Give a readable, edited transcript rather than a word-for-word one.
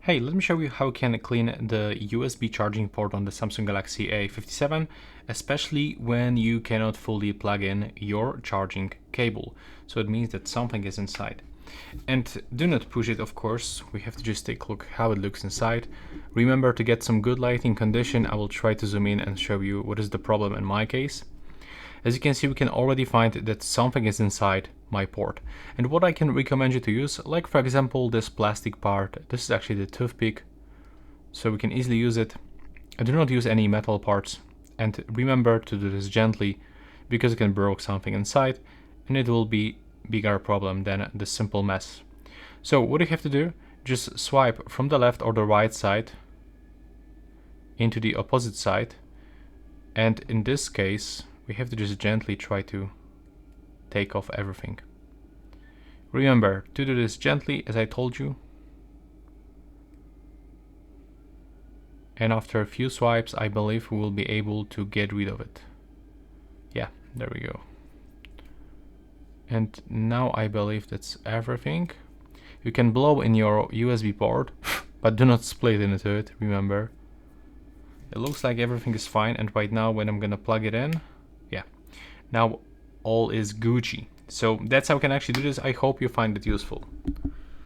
Hey, let me show you how you can clean the USB charging port on the Samsung Galaxy A57, especially when you cannot fully plug in your charging cable. So it means that something is inside. And do not push it, of course. We have to just take a look how it looks inside. Remember, to get some good lighting condition, I will try to zoom in and show you what is the problem in my case. As you can see, we can already find that something is inside my port. And what I can recommend you to use, like for example this plastic part, this is actually the toothpick, so we can easily use it. I do not use any metal parts. And remember to do this gently, because it can break something inside, and it will be bigger problem than the simple mess. So what you have to do, just swipe from the left or the right side into the opposite side, and in this case we have to just gently try to take off everything. Remember to do this gently, as I told you. And after a few swipes, I believe we will be able to get rid of it. Yeah, there we go. And now I believe that's everything. You can blow in your USB port, but do not split into it, remember. It looks like everything is fine, and right now when I'm gonna plug it in, yeah, now all is Gucci. So that's how we can actually do this. I hope you find it useful.